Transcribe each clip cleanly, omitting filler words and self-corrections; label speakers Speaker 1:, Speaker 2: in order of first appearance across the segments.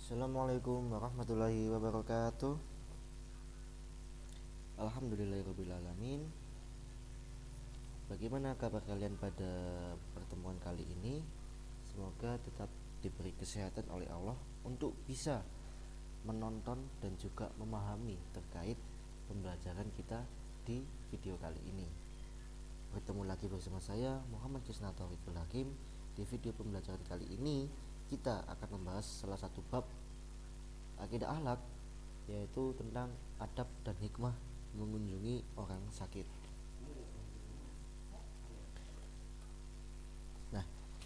Speaker 1: Assalamualaikum warahmatullahi wabarakatuh. Alhamdulillahirrabbilalamin. Bagaimana kabar kalian pada pertemuan kali ini? Semoga tetap diberi kesehatan oleh Allah untuk bisa menonton dan juga memahami terkait pembelajaran kita di video kali ini. Bertemu lagi bersama saya Muhammad Kisna Taufikul Hakim. Di video pembelajaran kali ini kita akan membahas salah satu bab akidah akhlak, yaitu tentang adab dan hikmah mengunjungi orang sakit. Nah,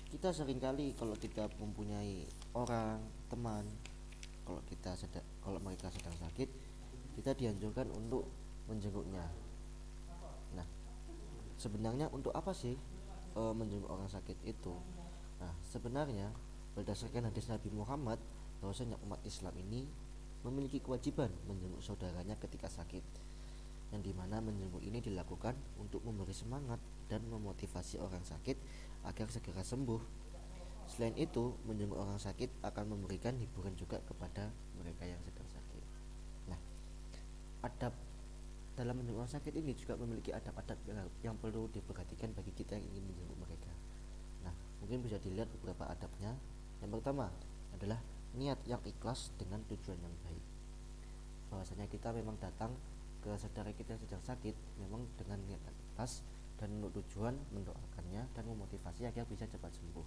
Speaker 1: kita seringkali kalau kita mempunyai orang teman, kalau mereka sedang sakit, kita dianjurkan untuk menjenguknya. Nah, sebenarnya untuk apa sih menjenguk orang sakit itu? Nah, sebenarnya berdasarkan hadis Nabi Muhammad, bahwasanya umat Islam ini memiliki kewajiban menjenguk saudaranya ketika sakit, yang dimana menjenguk ini dilakukan untuk memberi semangat dan memotivasi orang sakit agar segera sembuh. Selain itu, menjenguk orang sakit akan memberikan hiburan juga kepada mereka yang sedang sakit. Nah, adab dalam menjenguk orang sakit ini juga memiliki adab-adab yang perlu diperhatikan bagi kita yang ingin menjenguk mereka. Nah, mungkin bisa dilihat beberapa adabnya. Yang pertama adalah niat yang ikhlas dengan tujuan yang baik. Bahwasanya kita memang datang ke saudara kita yang sedang sakit memang dengan niat yang ikhlas dan untuk tujuan mendoakannya dan memotivasi agar bisa cepat sembuh.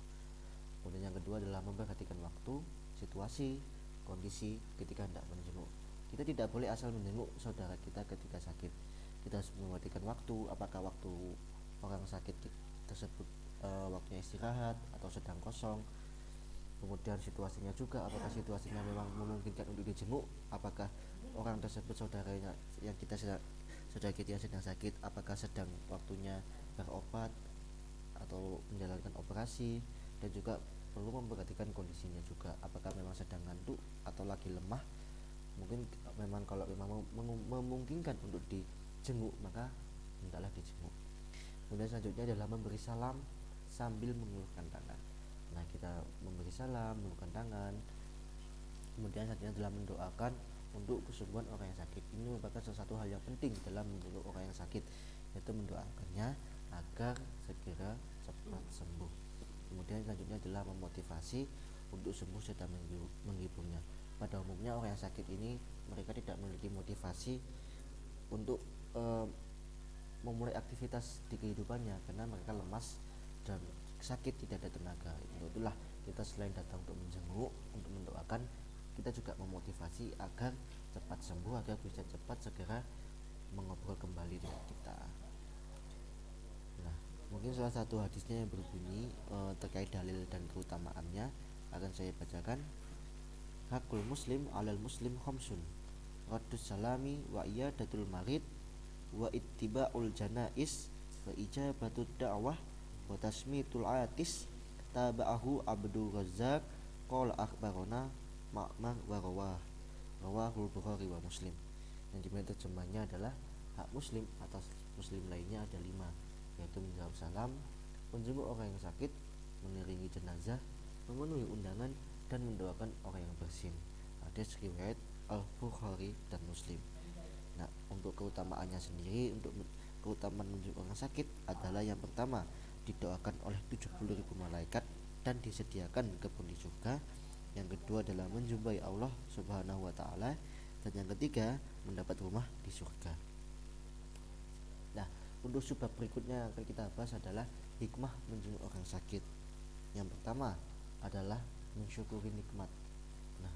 Speaker 1: Kemudian yang kedua adalah memperhatikan waktu, situasi, kondisi ketika hendak menjenguk. Kita tidak boleh asal menjenguk saudara kita ketika sakit. Kita harus memperhatikan waktu, apakah waktu orang sakit tersebut waktunya istirahat atau sedang kosong. Kemudian situasinya juga, apakah situasinya memang memungkinkan untuk dijenguk, apakah orang tersebut saudaranya yang kita saudara kita yang sedang sakit, apakah sedang waktunya berobat atau menjalankan operasi, dan juga perlu memperhatikan kondisinya juga, apakah memang sedang ngantuk atau lagi lemah. Mungkin memang kalau memang memungkinkan untuk dijenguk, maka hendaklah dijenguk. Kemudian selanjutnya adalah memberi salam sambil mengulurkan tangan. Nah, kita memberi salam, mengulurkan tangan. Kemudian selanjutnya adalah mendoakan untuk kesembuhan orang yang sakit. Ini merupakan salah satu hal yang penting dalam menjenguk orang yang sakit, yaitu mendoakannya agar segera cepat sembuh. Kemudian selanjutnya adalah memotivasi untuk sembuh serta menghiburnya. Pada umumnya orang yang sakit ini mereka tidak memiliki motivasi untuk memulai aktivitas di kehidupannya karena mereka lemas dan sakit, tidak ada tenaga. Itulah kita selain datang untuk menjenguk, untuk mendoakan, kita juga memotivasi agar cepat sembuh, agar bisa cepat segera mengobrol kembali dengan kita. Nah, mungkin salah satu hadisnya yang berbunyi terkait dalil dan keutamaannya akan saya bacakan. Hakul muslim alal muslim khamsun, raddus salami wa iyadatul marid wa ittiba'ul janais wa ijabatud da'wah wa tasmitul atis. Taba'ahu Abdul Razzaq qala akhbarana Ma'mar wa rawahul Bukhari wa Muslim. Yang dimana terjemahnya adalah hak muslim atas muslim lainnya ada 5, yaitu menjawab salam, menjenguk orang yang sakit, mengiringi jenazah, memenuhi undangan, dan mendoakan orang yang bersin. Hadis riwayat Al-Bukhari dan Muslim. Nah, untuk keutamaannya sendiri, untuk keutamaan menjenguk orang sakit adalah yang pertama, didoakan oleh 70.000 malaikat dan disediakan kebun di surga. Yang kedua adalah menjumpai Allah Subhanahu wa taala, dan yang ketiga mendapat rumah di surga. Nah, untuk sebab berikutnya yang akan kita bahas adalah hikmah menjenguk orang sakit. Yang pertama adalah mensyukuri nikmat. Nah,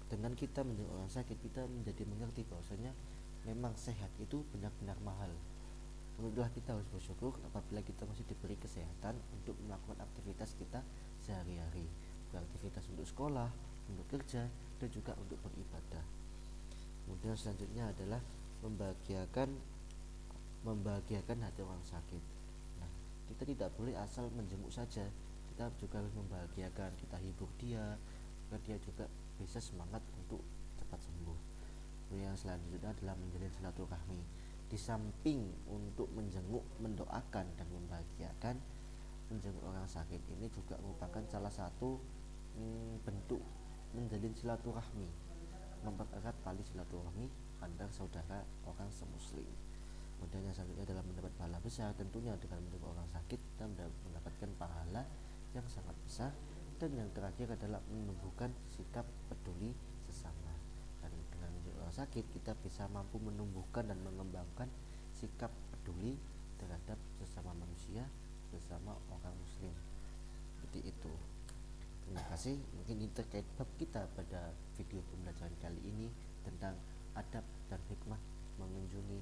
Speaker 1: dengan kita menjenguk orang sakit, kita menjadi mengerti bahwasanya memang sehat itu benar-benar mahal. Menurutlah kita harus bersyukur apabila kita masih diberi kesehatan untuk melakukan aktivitas kita sehari-hari, beraktivitas untuk sekolah, untuk kerja, dan juga untuk beribadah. Kemudian selanjutnya adalah membahagiakan hati orang sakit. Nah, kita tidak boleh asal menjenguk saja, kita juga harus membahagiakan, kita hibur dia agar dia juga bisa semangat untuk cepat sembuh. Kemudian yang selanjutnya adalah menjalin silaturahmi. Di samping untuk menjenguk, mendoakan, dan membahagiakan, menjenguk orang sakit ini juga merupakan salah satu bentuk menjalin silaturahmi, mempererat tali silaturahmi antar saudara orang semuslim. Kemudian yang selanjutnya adalah mendapat pahala besar, tentunya dengan menjenguk orang sakit kita mendapatkan pahala yang sangat besar. Dan yang terakhir adalah menumbuhkan sikap peduli sesama, dan dengan menjenguk orang sakit kita bisa mampu menumbuhkan dan mengembangkan sikap peduli terhadap sesama manusia, sesama orang muslim, seperti itu. Terima kasih. Mungkin ini terkait bab kita pada video pembelajaran kali ini tentang adab dan hikmah mengunjungi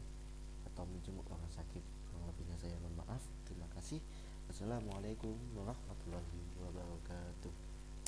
Speaker 1: atau menjenguk orang sakit. Kurang lebihnya saya mohon maaf. Terima kasih. Assalamualaikum warahmatullahi wabarakatuh.